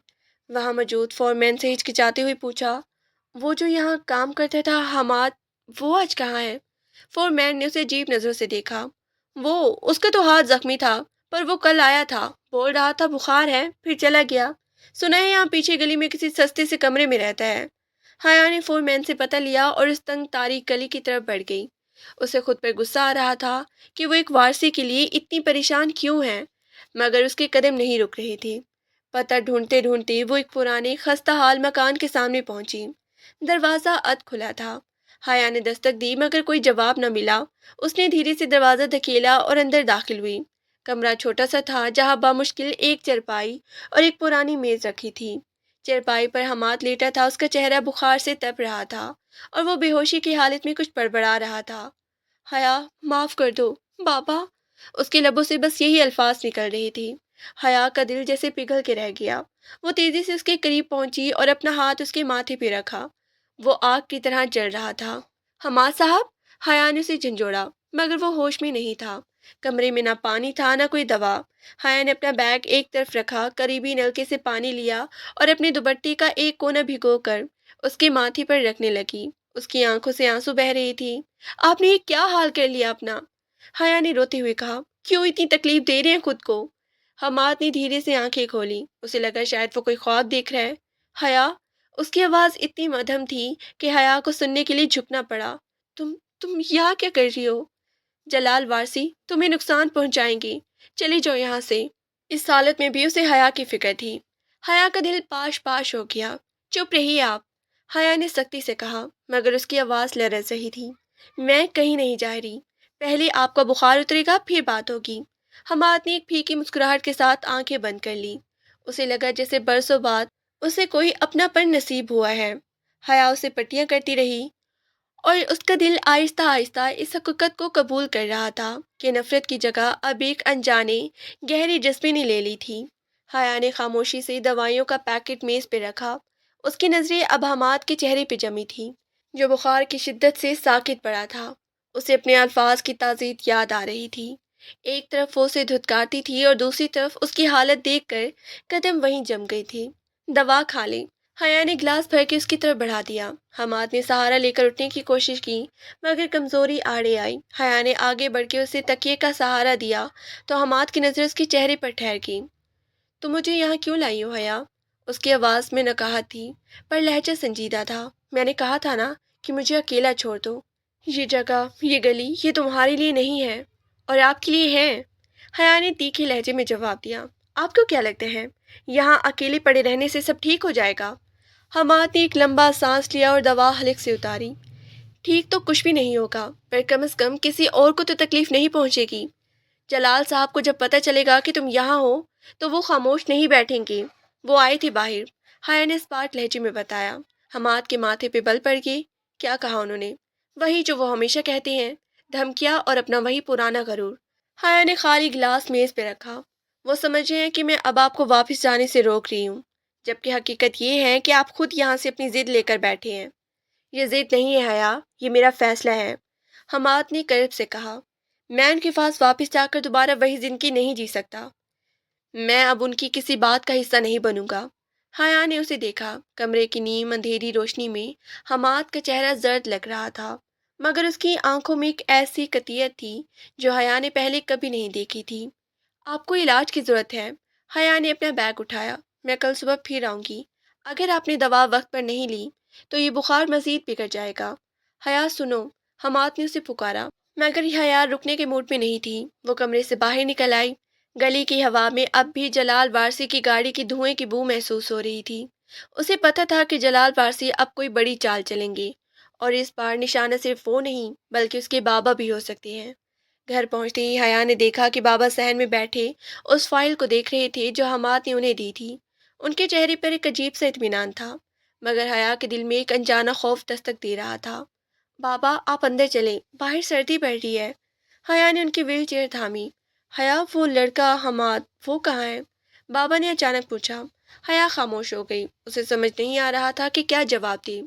A: وہاں موجود فورمین سے ہچکچاتے ہوئے پوچھا، وہ جو یہاں کام کرتا تھا حماد، وہ آج کہاں ہے؟ فورمین نے اسے عجیب نظروں سے دیکھا۔ وہ اس کا تو ہاتھ زخمی تھا، پر وہ کل آیا تھا، بول رہا تھا بخار ہے، پھر چلا گیا۔ سنا ہے یہاں پیچھے گلی میں کسی سستے سے کمرے میں رہتا ہے۔ حیا نے فورمین سے پتہ لیا اور اس تنگ تاریک گلی کی طرف بڑھ گئی۔ اسے خود پر غصہ آ رہا تھا کہ وہ ایک وارثی کے لیے اتنی پریشان کیوں ہے، مگر اس کے قدم نہیں رک رہے تھے۔ پتہ ڈھونڈتے ڈھونڈتے وہ ایک پرانے خستہ حال مکان کے سامنے پہنچی۔ دروازہ اد کھلا تھا۔ حیا نے دستک دی مگر کوئی جواب نہ ملا۔ اس نے دھیرے سے دروازہ دھکیلا اور اندر داخل ہوئی۔ کمرہ چھوٹا سا تھا، جہاں بامشکل ایک چرپائی اور ایک پرانی میز رکھی تھی۔ چرپائی پر حماد لیٹا تھا، اس کا چہرہ بخار سے تپ رہا تھا اور وہ بے ہوشی کی حالت میں کچھ بڑبڑا رہا تھا۔ حیا، معاف کر دو بابا، اس کے لبوں سے بس یہی الفاظ نکل رہی تھی۔ حیا کا دل جیسے پگھل کے رہ گیا۔ وہ تیزی سے اس کے قریب پہنچی اور اپنا ہاتھ اس کے ماتھے پہ رکھا۔ وہ آگ کی طرح جل رہا تھا۔ حماد صاحب، حیا نے اسے جھنجھوڑا، مگر وہ ہوش میں نہیں تھا۔ کمرے میں نہ پانی تھا نہ کوئی دوا۔ حیا نے اپنا بیگ ایک طرف رکھا، قریبی نلکے سے پانی لیا اور اپنے دوپٹے کا ایک کونا بھگو کر اس کے ماتھے پر رکھنے لگی۔ اس کی آنکھوں سے آنسو بہہ رہی تھی۔ آپ نے یہ کیا حال کر لیا اپنا؟ حیا نے روتے ہوئے کہا۔ کیوں اتنی تکلیف دے رہے ہیں خود کو؟ حماد نے دھیرے سے آنکھیں کھولی۔ اسے لگا شاید وہ کوئی خواب دیکھ رہا ہے۔ حیا، اس کی آواز اتنی مدھم تھی کہ حیا کو سننے کے لیے جھکنا پڑا۔ تم یہاں کیا کر رہی ہو؟ جلال وارثی تمہیں نقصان پہنچائیں گے، چلے جاؤ یہاں سے۔ اس حالت میں بھی اسے حیا کی فکر تھی۔ حیا کا دل پاش پاش ہو گیا۔ چپ رہیے آپ، حیا نے سختی سے کہا، مگر اس کی آواز لرز رہی تھی۔ میں کہیں نہیں جا رہی، پہلے آپ کا بخار اترے گا پھر بات ہوگی۔ حماد نے ایک پھیکی مسکراہٹ کے ساتھ آنکھیں بند کر لی۔ اسے لگا جیسے برسوں بعد اسے کوئی اپنا پن نصیب ہوا ہے۔ حیا اسے پٹیاں کرتی رہی اور اس کا دل آہستہ آہستہ اس حقیقت کو قبول کر رہا تھا کہ نفرت کی جگہ اب ایک انجانے گہری جذبے نے لے لی تھی۔ حیا نے خاموشی سے دوائیوں کا پیکٹ میز پہ رکھا۔ اس کی نظریں اب حماد کے چہرے پہ جمی تھی، جو بخار کی شدت سے ساکت پڑا تھا۔ اسے اپنے الفاظ کی تعزیت یاد آ رہی تھی۔ ایک طرف وہ اسے دھتکارتی تھی اور دوسری طرف اس کی حالت دیکھ کر قدم وہیں جم گئی تھی۔ دوا کھا لیں، حیا نے گلاس بھر کے اس کی طرف بڑھا دیا۔ حماد نے سہارا لے کر اٹھنے کی کوشش کی، مگر کمزوری آڑے آئی۔ حیا نے آگے بڑھ کے اسے تکیے کا سہارا دیا تو حماد کی نظر اس کے چہرے پر ٹھہر گئی۔ تم مجھے یہاں کیوں لائی ہو حیا؟ اس کی آواز میں نکاہت تھی، پر لہجہ سنجیدہ تھا۔ میں نے کہا تھا نا کہ مجھے اکیلا چھوڑ دو۔ یہ جگہ، یہ گلی، یہ تمہارے لیے نہیں ہے اور آپ کے لیے ہے، حیا نے تیکھے لہجے میں جواب دیا۔ آپ کو کیا لگتا ہے یہاں اکیلے پڑے رہنے سے سب ٹھیک ہو جائے گا؟ حماد نے ایک لمبا سانس لیا اور دوا حلق سے اتاری۔ ٹھیک تو کچھ بھی نہیں ہوگا، پر کم از کم کسی اور کو تو تکلیف نہیں پہنچے گی۔ جلال صاحب کو جب پتہ چلے گا کہ تم یہاں ہو تو وہ خاموش نہیں بیٹھیں گے۔ وہ آئے تھے باہر، حیا نے اسپاٹ لہجے میں بتایا۔ حماد کے ماتھے پہ بل پڑ گئی۔ کیا کہا انہوں نے؟ وہی جو وہ ہمیشہ کہتے ہیں، دھمکیاں اور اپنا وہی پرانا غرور۔ حیا نے خالی گلاس میز پہ رکھا۔ وہ سمجھ رہے ہیں کہ میں اب آپ کو واپس جانے سے روک رہی ہوں، جبکہ حقیقت یہ ہے کہ آپ خود یہاں سے اپنی ضد لے کر بیٹھے ہیں۔ یہ ضد نہیں ہے حیا، یہ میرا فیصلہ ہے، حماد نے کرب سے کہا۔ میں ان کے پاس واپس جا کر دوبارہ وہی زندگی نہیں جی سکتا۔ میں اب ان کی کسی بات کا حصہ نہیں بنوں گا۔ حیا نے اسے دیکھا۔ کمرے کی نیم اندھیری روشنی میں حماد کا چہرہ زرد لگ رہا تھا، مگر اس کی آنکھوں میں ایک ایسی قطعیت تھی جو حیا نے پہلے کبھی نہیں دیکھی تھی۔ آپ کو علاج کی ضرورت ہے۔ حیا نے اپنا بیگ اٹھایا۔ میں کل صبح پھر آؤں گی۔ اگر آپ نے دوا وقت پر نہیں لی تو یہ بخار مزید بگڑ جائے گا۔ حیا سنو، حماد نے اسے پکارا، مگر حیا رکنے کے موڈ میں نہیں تھی۔ وہ کمرے سے باہر نکل آئی۔ گلی کی ہوا میں اب بھی جلال وارثی کی گاڑی کی دھوئیں کی بو محسوس ہو رہی تھی۔ اسے پتہ تھا کہ جلال وارثی اب کوئی بڑی چال چلیں گے، اور اس بار نشانہ صرف وہ نہیں بلکہ اس کے بابا بھی ہو سکتے ہیں۔ گھر پہنچتے ہی حیا نے دیکھا کہ بابا صحن میں بیٹھے اس فائل کو دیکھ رہے تھے جو حماد نے انہیں دی تھی۔ ان کے چہرے پر ایک عجیب سا اطمینان تھا، مگر حیا کے دل میں ایک انجانا خوف دستک دے رہا تھا۔ بابا آپ اندر چلیں، باہر سردی پڑ رہی ہے۔ حیا نے ان کی ویل چیئر تھامی۔ حیا وہ لڑکا حماد، وہ کہاں ہے؟ بابا نے اچانک پوچھا۔ حیا خاموش ہو گئی۔ اسے سمجھ نہیں آ رہا تھا کہ کیا جواب دے۔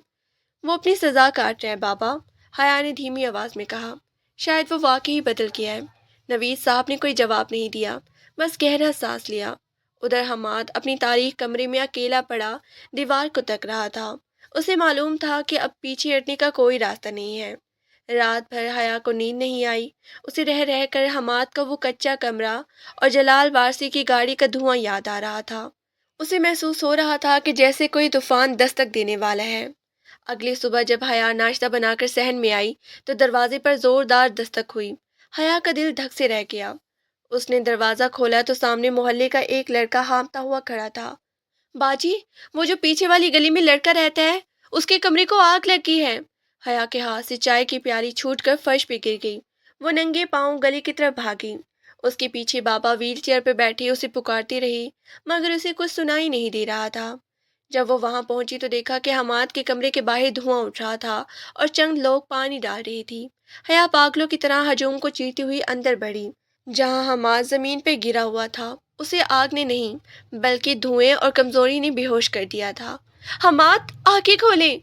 A: وہ اپنی سزا کاٹ رہا ہے بابا، حیا نے دھیمی آواز میں کہا۔ شاید وہ واقعی بدل گیا ہے۔ نوید صاحب نے کوئی جواب نہیں دیا، بس گہرا سانس لیا۔ ادھر حماد اپنی تاریک کمرے میں اکیلا پڑا دیوار کو تک رہا تھا۔ اسے معلوم تھا کہ اب پیچھے ہٹنے کا کوئی راستہ نہیں ہے۔ رات بھر حیا کو نیند نہیں آئی۔ اسے رہ رہ کر حماد کا وہ کچا کمرہ اور جلال وارثی کی گاڑی کا دھواں یاد آ رہا تھا۔ اسے محسوس ہو رہا تھا کہ جیسے کوئی طوفان دستک دینے والا ہے۔ اگلی صبح جب حیا ناشتہ بنا کر صحن میں آئی تو دروازے پر زوردار دستک ہوئی۔ حیا کا دل دھک سے رہ گیا۔ اس نے دروازہ کھولا تو سامنے محلے کا ایک لڑکا ہانپتا ہوا کھڑا تھا۔ باجی، وہ جو پیچھے والی گلی میں لڑکا رہتا ہے، اس کے کمرے کو آگ لگی ہے۔ حیا کے ہاتھ سے چائے کی پیالی چھوٹ کر فرش پہ گر گئی۔ وہ ننگے پاؤں گلی کی طرف بھاگی۔ اس کے پیچھے بابا ویل چیئر پہ بیٹھے اسے پکارتے رہے، مگر اسے کچھ سنائی نہیں دے رہا تھا۔ جب وہ وہاں پہنچی تو دیکھا کہ حماد کے کمرے کے باہر دھواں اٹھ رہا تھا اور چند لوگ پانی ڈال رہی تھی۔ حیا پاگلوں کی طرح ہجوم کو چیرتی ہوئی اندر بڑھی۔ جہاں حماد زمین پہ گرا ہوا تھا اسے آگ نے نہیں بلکہ دھوئیں اور کمزوری نے بے ہوش کر دیا تھا۔ حماد، آنکھیں کھولیں!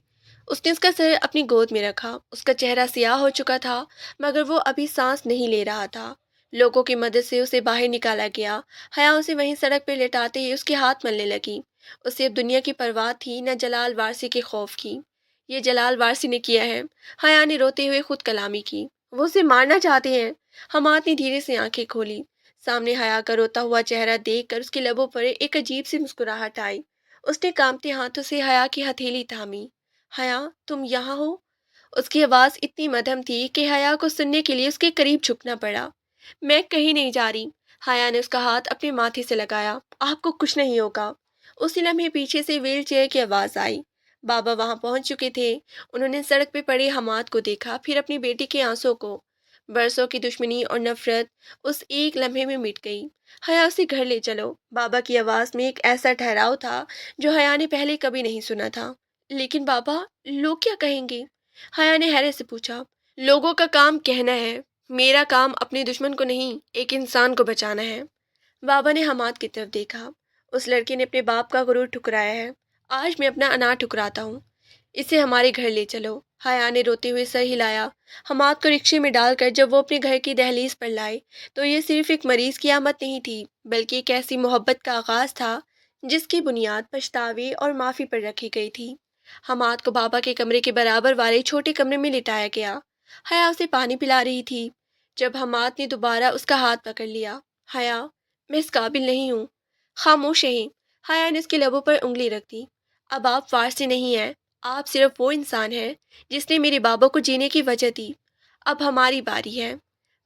A: اس نے اس کا سر اپنی گود میں رکھا۔ اس کا چہرہ سیاہ ہو چکا تھا، مگر وہ ابھی سانس نہیں لے رہا تھا۔ لوگوں کی مدد سے اسے باہر نکالا گیا۔ حیا اسے وہیں سڑک پہ لٹاتے ہی اس کے ہاتھ ملنے لگی۔ اسے اب دنیا کی پرواہ تھی نہ جلال وارثی کے خوف کی۔ یہ جلال وارثی نے کیا ہے، حیا نے روتے ہوئے خود کلامی کی۔ وہ اسے مارنا چاہتے ہیں۔ حماد نے دھیرے سے آنکھیں کھولی۔ سامنے حیا کا روتا ہوا چہرہ دیکھ کر اس کے لبوں پر ایک عجیب سی مسکراہٹ آئی۔ اس نے کانپتے ہاتھوں سے حیا کی ہتھیلی تھامی۔ حیا، تم یہاں ہو؟ اس کی آواز اتنی مدھم تھی کہ حیا کو سننے کے لیے اس کے قریب جھکنا پڑا۔ میں کہیں نہیں جا رہی۔ حیا نے اس کا ہاتھ اپنے ماتھے سے لگایا۔ آپ کو کچھ نہیں ہوگا۔ اسی لمحے پیچھے سے ویل چیئر کی آواز آئی۔ بابا وہاں پہنچ چکے تھے۔ انہوں نے سڑک پہ پڑے حماد کو دیکھا، پھر اپنی بیٹی کے آنسوں کو۔ برسوں کی دشمنی اور نفرت اس ایک لمحے میں مٹ گئی۔ حیا اسے گھر لے چلو۔ بابا کی آواز میں ایک ایسا ٹھہراؤ تھا جو حیا نے پہلے کبھی نہیں سنا تھا۔ لیکن بابا، لوگ کیا کہیں گے؟ حیا نے حیرت سے پوچھا۔ لوگوں کا کام کہنا ہے، میرا کام اپنے دشمن کو نہیں، ایک انسان کو بچانا ہے۔ بابا نے حماد کی طرف دیکھا۔ اس لڑکے نے اپنے باپ کا غرور ٹھکرایا ہے، آج میں اپنا انار ٹھکراتا ہوں۔ اسے ہمارے گھر لے چلو۔ حیا نے روتے ہوئے سر ہلایا۔ حماد کو رکشے میں ڈال کر جب وہ اپنے گھر کی دہلیز پر لائے تو یہ صرف ایک مریض کی آمد نہیں تھی بلکہ ایک ایسی محبت کا آغاز تھا جس کی بنیاد پچھتاوے اور معافی پر رکھی گئی تھی۔ حماد کو بابا کے کمرے کے برابر والے چھوٹے کمرے میں لٹایا گیا۔ حیا اسے پانی پلا رہی تھی جب حماد نے دوبارہ اس کا ہاتھ پکڑ لیا۔ حیا، میں اس قابل نہیں ہوں۔ خاموش رہیں۔ حیا نے اس کے لبوں پر انگلی رکھ دی۔ اب آپ وارثی نہیں ہیں، آپ صرف وہ انسان ہیں جس نے میرے بابا کو جینے کی وجہ دی۔ اب ہماری باری ہے۔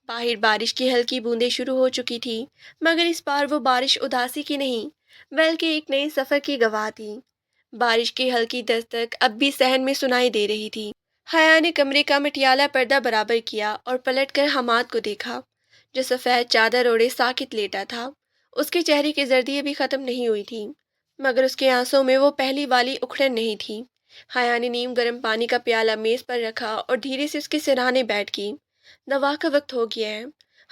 A: باہر بارش کی ہلکی بوندیں شروع ہو چکی تھی، مگر اس بار وہ بارش اداسی کی نہیں بلکہ ایک نئے سفر کی گواہ تھی۔ بارش کی ہلکی دستک اب بھی صحن میں سنائی دے رہی تھی۔ حیا نے کمرے کا مٹیالہ پردہ برابر کیا اور پلٹ کر حماد کو دیکھا، جو سفید چادر اوڑے ساکت لیٹا تھا۔ اس کے چہرے کی زردی ابھی ختم نہیں ہوئی تھی، مگر اس کے آنسوں میں وہ پہلی والی اکھڑن نہیں تھی۔ حیا نے نیم گرم پانی کا پیالہ میز پر رکھا اور دھیرے سے اس کے سرہانے بیٹھ کی۔ دوا کا وقت ہو گیا ہے۔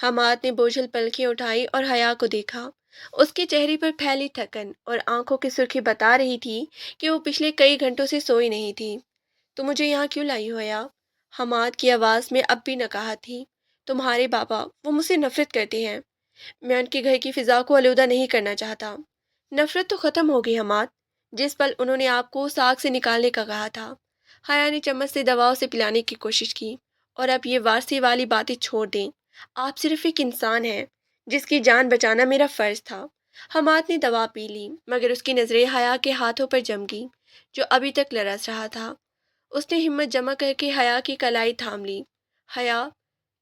A: حماد نے بوجھل پلکیں اٹھائی اور حیا کو دیکھا۔ اس کے چہرے پر پھیلی تھکن اور آنکھوں کی سرخی بتا رہی تھی کہ وہ پچھلے کئی گھنٹوں سے سوئی نہیں تھی۔ "تو مجھے یہاں کیوں لائی ہو حیا؟" حماد کی آواز میں اب بھی نکاہت تھی۔ "تمہارے بابا، وہ مجھ سے نفرت کرتے ہیں۔ میں ان کے گھر کی فضا کو آلودہ نہیں کرنا چاہتا۔ نفرت تو ختم ہو گئی حماد، جس پل انہوں نے آپ کو اس آگ سے نکالنے کا کہا تھا۔ حیا نے چمچ سے دوا اسے پلانے کی کوشش کی۔ اور اب یہ وارسی والی باتیں چھوڑ دیں۔ آپ صرف ایک انسان ہیں جس کی جان بچانا میرا فرض تھا۔ حماد نے دوا پی لی، مگر اس کی نظریں حیا کے ہاتھوں پر جم گئی، جو ابھی تک لرز رہا تھا۔ اس نے ہمت جمع کر کے حیا کی کلائی تھام لی۔ "حیا،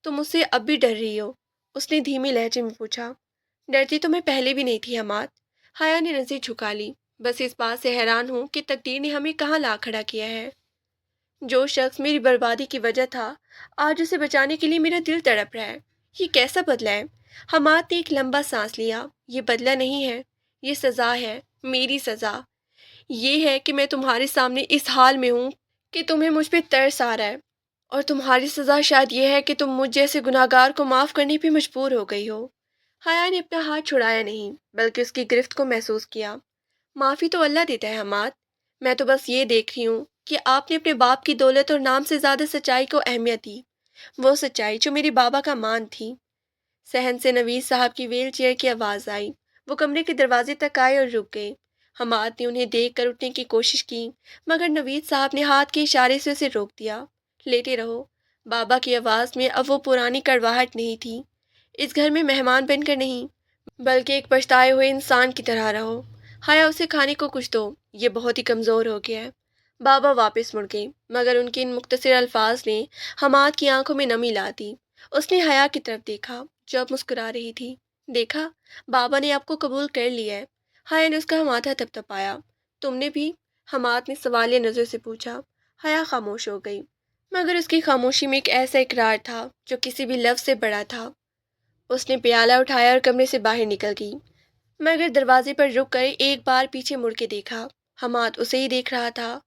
A: تم مجھ سے اب بھی ڈر رہی ہو؟" اس نے دھیمی لہجے میں پوچھا۔ "ڈرتی تو میں پہلے بھی نہیں تھی حماد"۔ حیا نے نظریں جھکا لی۔ "بس اس بات سے حیران ہوں کہ تقدیر نے ہمیں کہاں لا کھڑا کیا ہے۔ جو شخص میری بربادی کی وجہ تھا، آج اسے بچانے کے لیے میرا دل تڑپ رہا ہے۔ یہ کیسا بدلہ ہے؟" حماد نے ایک لمبا سانس لیا۔ "یہ بدلہ نہیں ہے، یہ سزا ہے، میری سزا۔ یہ ہے کہ میں تمہارے سامنے اس حال میں ہوں کہ تمہیں مجھ پہ ترس آ رہا ہے، اور تمہاری سزا شاید یہ ہے کہ تم مجھ جیسے گناہگار کو معاف کرنے پہ مجبور ہو گئی ہو"۔ حیا نے اپنا ہاتھ چھڑایا نہیں، بلکہ اس کی گرفت کو محسوس کیا۔ "معافی تو اللہ دیتا ہے حماد، میں تو بس یہ دیکھ رہی ہوں کہ آپ نے اپنے باپ کی دولت اور نام سے زیادہ سچائی کو اہمیت دی، وہ سچائی جو میرے بابا کا مان تھی"۔ صحن سے نوید صاحب کی ویل چیئر کی آواز آئی۔ وہ کمرے کے دروازے تک آئے اور رک گئے۔ حماد نے انہیں دیکھ کر اٹھنے کی کوشش کی، مگر نوید صاحب نے ہاتھ کے اشارے سے اسے روک دیا۔ "لیٹے رہو"۔ بابا کی آواز میں اب وہ پرانی کڑواہٹ نہیں تھی۔ "اس گھر میں مہمان بن کر نہیں، بلکہ ایک پچھتائے ہوئے انسان کی طرح رہو"۔ "حیا، اسے کھانے کو کچھ دو، یہ بہت ہی کمزور ہو گیا ہے"۔ بابا واپس مڑ گئے، مگر ان کے ان مختصر الفاظ نے حماد کی آنکھوں میں نمی لا دی۔ اس نے حیا کی طرف دیکھا، جو اب مسکرا رہی تھی۔ "دیکھا، بابا نے آپ کو قبول کر لیا ہے"۔ حیا نے اس کا ماتھا تھپتھپایا۔ "تم نے بھی"؟ حماد نے سوالیہ نظر سے پوچھا۔ حیا خاموش ہو گئی، مگر اس کی خاموشی میں ایک ایسا اقرار تھا جو کسی بھی لفظ سے بڑا تھا۔ اس نے پیالہ اٹھایا اور کمرے سے باہر نکل گئی، مگر دروازے پر رک کر ایک بار پیچھے مڑ کے دیکھا۔ حماد اسے ہی دیکھ رہا تھا۔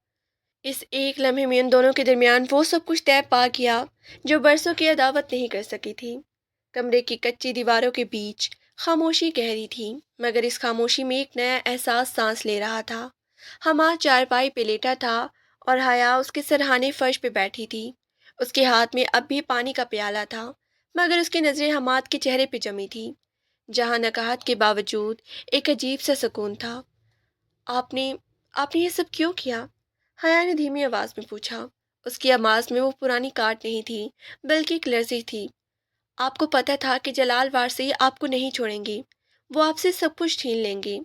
A: اس ایک لمحے میں ان دونوں کے درمیان وہ سب کچھ طے پا گیا جو برسوں کی عداوت نہیں کر سکی تھی۔ کمرے کی کچی دیواروں کے بیچ خاموشی گہری تھی، مگر اس خاموشی میں ایک نیا احساس سانس لے رہا تھا۔ حماد چارپائی پہ لیٹا تھا اور حیا اس کے سرہانے فرش پہ بیٹھی تھی۔ اس کے ہاتھ میں اب بھی پانی کا پیالہ تھا، مگر اس کی نظریں حماد کے چہرے پہ جمی تھی، جہاں نکہت کے باوجود ایک عجیب سا سکون تھا۔ آپ نے یہ سب کیوں کیا"؟ حیا نے دھیمی آواز میں پوچھا۔ اس کی آواز میں وہ پرانی کاٹ نہیں تھی، بلکہ ایک لرزش تھی۔ "آپ کو پتہ تھا کہ جلال وارثی آپ کو نہیں چھوڑیں گے، وہ آپ سے سب کچھ چھین لیں گے"۔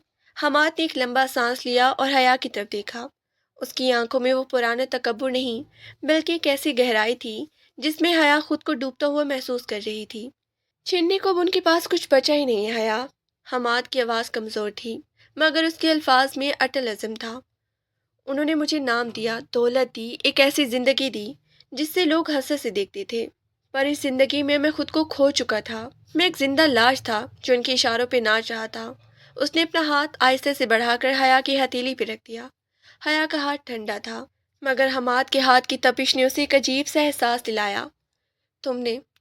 A: حماد نے ایک لمبا سانس لیا اور حیا کی طرف دیکھا۔ اس کی آنکھوں میں وہ پرانا تکبر نہیں، بلکہ ایک ایسی گہرائی تھی جس میں حیا خود کو ڈوبتا ہوا محسوس کر رہی تھی۔ "چھیننے کو اب ان کے پاس کچھ بچا ہی نہیں ہے حیا"۔ حماد کی آواز کمزور تھی، مگر اس کے الفاظ میں اٹل عزم تھا۔ "انہوں نے مجھے نام دیا، دولت دی، ایک ایسی زندگی دی جس سے لوگ حسرت سے دیکھتے تھے، پر اس زندگی میں خود کو کھو چکا تھا۔ میں ایک زندہ لاش تھا جو ان کے اشاروں پہ ناچ رہا تھا"۔ اس نے اپنا ہاتھ آہستہ سے بڑھا کر حیا کی ہتھیلی پہ رکھ دیا۔ حیا کا ہاتھ ٹھنڈا تھا، مگر حماد کے ہاتھ کی تپش نے اسے ایک عجیب سا احساس دلایا۔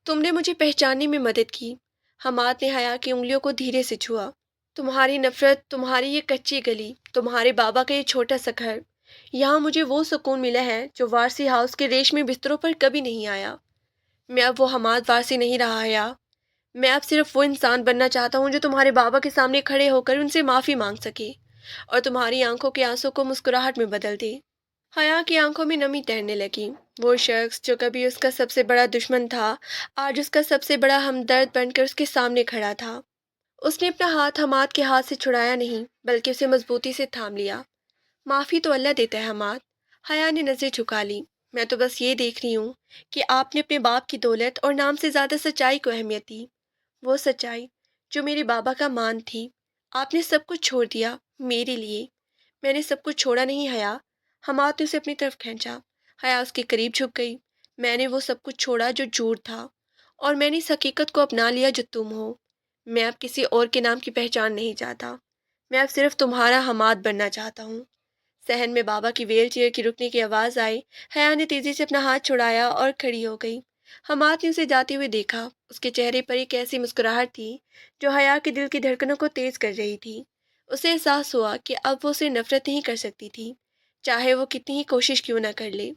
A: تم نے مجھے پہچاننے میں مدد کی"۔ حماد نے حیا کی انگلیوں کو دھیرے سے چھوا۔ "تمہاری نفرت، تمہاری یہ کچی گلی، تمہارے بابا کا یہ چھوٹا سا گھر، یہاں مجھے وہ سکون ملا ہے جو وارسی ہاؤس کے ریشمی بستروں پر کبھی نہیں آیا۔ میں اب وہ حماد وارثی نہیں رہا حیا، میں اب صرف وہ انسان بننا چاہتا ہوں جو تمہارے بابا کے سامنے کھڑے ہو کر ان سے معافی مانگ سکے، اور تمہاری آنکھوں کے آنسوں کو مسکراہٹ میں بدل دے"۔ حیا کی آنکھوں میں نمی تیرنے لگی۔ وہ شخص جو کبھی اس کا سب سے بڑا دشمن تھا، آج اس کا سب سے بڑا ہمدرد بن کر اس کے سامنے کھڑا تھا۔ اس نے اپنا ہاتھ حماد کے ہاتھ سے چھڑایا نہیں، بلکہ اسے مضبوطی سے تھام لیا۔ "معافی تو اللہ دیتا ہے حماد"۔ حیا نے نظریں جھکا لی۔ "میں تو بس یہ دیکھ رہی ہوں کہ آپ نے اپنے باپ کی دولت اور نام سے زیادہ سچائی کو اہمیت دی، وہ سچائی جو میرے بابا کا مان تھی۔ آپ نے سب کچھ چھوڑ دیا میرے لیے"۔ "میں نے سب کچھ چھوڑا نہیں حیا"۔ حماد نے اسے اپنی طرف کھینچا۔ حیا اس کے قریب جھک گئی۔ میں نے وہ سب کچھ چھوڑا جو جھوٹ تھا، اور میں نے اس حقیقت کو اپنا لیا جو تم ہو۔ میں اب کسی اور کے نام کی پہچان نہیں چاہتا، میں اب صرف تمہارا حماد بننا چاہتا ہوں۔ صحن میں بابا کی ویل چیئر کی رکنے کی آواز آئی۔ حیا نے تیزی سے اپنا ہاتھ چھڑایا اور کھڑی ہو گئی۔ حماد نے اسے جاتے ہوئے دیکھا۔ اس کے چہرے پر ایک ایسی مسکراہٹ تھی جو حیا کے دل کی دھڑکنوں کو تیز کر رہی تھی۔ اسے احساس ہوا کہ اب وہ اسے نفرت نہیں کر سکتی تھی، چاہے وہ کتنی ہی کوشش کیوں نہ کر لے۔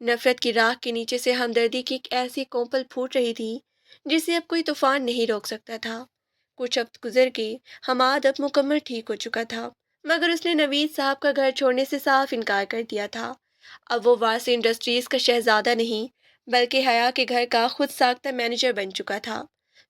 A: نفرت کی راکھ کے نیچے سے ہمدردی کی ایک ایسی کونپل پھوٹ رہی تھی جسے اب کوئی طوفان نہیں روک سکتا تھا۔ کچھ وقت گزر کے حماد اب مکمل ٹھیک ہو چکا تھا، مگر اس نے نوید صاحب کا گھر چھوڑنے سے صاف انکار کر دیا تھا۔ اب وہ وارسی انڈسٹریز کا شہزادہ نہیں بلکہ حیا کے گھر کا خود ساختہ مینیجر بن چکا تھا۔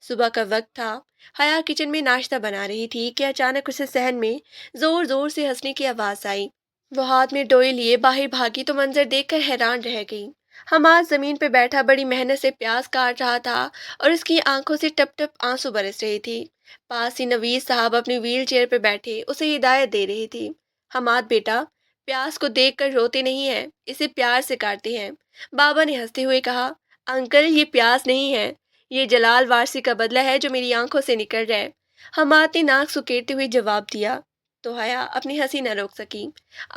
A: صبح کا وقت تھا، حیا کچن میں ناشتہ بنا رہی تھی کہ اچانک اسے صحن میں زور زور سے ہنسنے کی آواز آئی۔ وہ ہاتھ میں ڈوئے لیے باہر بھاگی تو منظر دیکھ کر حیران رہ گئی۔ حماد زمین پہ بیٹھا بڑی محنت سے پیاز کاٹ رہا تھا اور اس کی آنکھوں سے ٹپ ٹپ آنسو برس رہے تھے۔ پاس ہی نوید صاحب اپنی ویل چیئر پہ بیٹھے اسے ہدایت دے رہی تھی۔ حماد بیٹا، پیاز کو دیکھ کر روتے نہیں ہیں، اسے پیار سے کاٹتے ہیں۔ بابا نے ہنستے ہوئے کہا، انکل یہ پیاز نہیں ہے، یہ جلال وارسی کا بدلہ ہے جو میری آنکھوں سے نکل رہا ہے۔ حماد نے ناک سکیڑتے ہوئے جواب دیا تو حیا اپنی ہنسی نہ روک سکی۔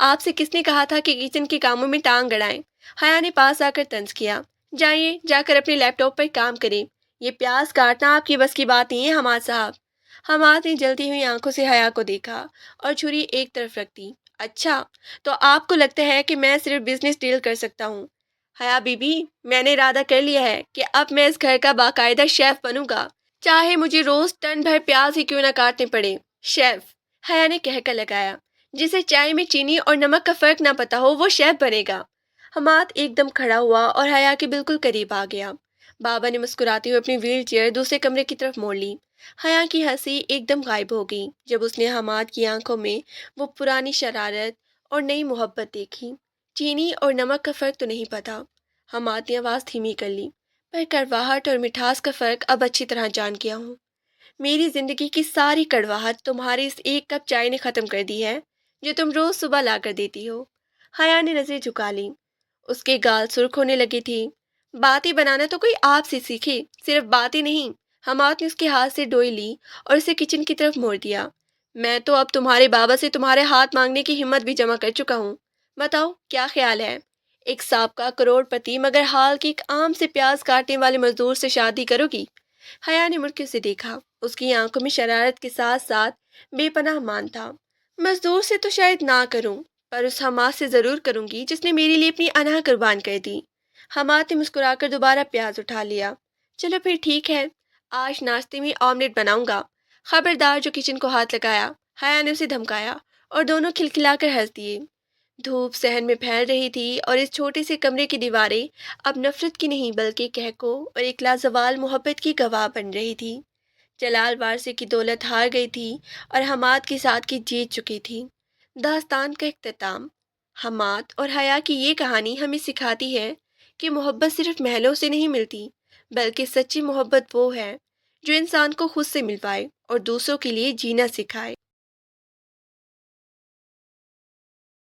A: آپ سے کس نے کہا تھا کہ کچن کے کاموں میں ٹانگ اڑائیں؟ حیا نے پاس آ کر طنز کیا۔ جائیے جا کر اپنے لیپ ٹاپ پر کام کریں، یہ پیاز کاٹنا آپ کی بس کی بات نہیں ہے حماد صاحب۔ حماد نے جلتی ہوئی آنکھوں سے حیا کو دیکھا اور چھری ایک طرف رکھ دی۔ اچھا، تو آپ کو لگتا ہے کہ میں صرف بزنس ڈیل کر سکتا ہوں؟ حیا بی بی، میں نے ارادہ کر لیا ہے کہ اب میں اس گھر کا باقاعدہ شیف بنوں گا، چاہے مجھے روز ٹن بھر پیاز ہی کیوں نہ کاٹنے پڑے۔ شیف، حیا نے کہہ کر لگایا، جسے چائے میں چینی اور نمک کا فرق نہ پتا ہو وہ شیف بنے گا۔ حماد ایک دم کھڑا ہوا اور حیا کے بالکل قریب آ گیا۔ بابا نے مسکراتے ہوئے اپنی ویل چیئر دوسرے کمرے کی طرف موڑ لی۔ حیا کی ہنسی ایک دم غائب ہو گئی جب اس نے حماد کی آنکھوں میں وہ پرانی شرارت اور نئی محبت دیکھی۔ چینی اور نمک کا فرق تو نہیں پتا، حماد نے آواز دھیمی کر لی، پر کڑواہٹ اور مٹھاس کا فرق اب اچھی طرح جان گیا ہوں۔ میری زندگی کی ساری کڑواہٹ تمہاری اس ایک کپ چائے نے ختم کر دی ہے جو تم روز صبح لا کر دیتی ہو۔ حیا نے نظریں جھکا لی، اس کے گال سرخ ہونے لگی تھی۔ باتیں بنانا تو کوئی آپ سے سیکھے، صرف باتیں نہیں۔ حماد نے اس کے ہاتھ سے ڈوئی لی اور اسے کچن کی طرف موڑ دیا۔ میں تو اب تمہارے بابا سے تمہارے ہاتھ مانگنے کی ہمت بھی جمع کر چکا ہوں، بتاؤ کیا خیال ہے؟ ایک سابقہ کروڑ پتی مگر حال کی ایک عام سے پیاز کاٹنے والے مزدور سے شادی کرو گی؟ حیا نے مڑ کے اسے دیکھا، اس کی آنکھوں میں شرارت کے ساتھ ساتھ بے پناہ مان تھا۔ مزدور سے تو شاید نہ کروں، پر اس حماد سے ضرور کروں گی جس نے میرے لیے اپنی اناہ قربان کر دی۔ حماد نے مسکرا کر دوبارہ پیاز اٹھا لیا۔ چلو پھر ٹھیک ہے، آج ناشتے میں آملیٹ بناؤں گا، خبردار جو کچن کو ہاتھ لگایا۔ حیا نے اسے دھمکایا اور دونوں کھلکھلا کر ہنس دیے۔ دھوپ صحن میں پھیل رہی تھی اور اس چھوٹے سے کمرے کی دیواریں اب نفرت کی نہیں بلکہ قہقوں اور ایک لازوال محبت کی گواہ بن رہی تھی۔ جلال وارثی کی دولت ہار گئی تھی اور حماد کی سادگی جیت چکی تھی۔ داستان کا اختتام۔ حماد اور حیا کی یہ کہانی ہمیں سکھاتی ہے کہ محبت صرف محلوں سے نہیں ملتی، بلکہ سچی محبت وہ ہے جو انسان کو خود سے ملوائے اور دوسروں کے لیے جینا سکھائے۔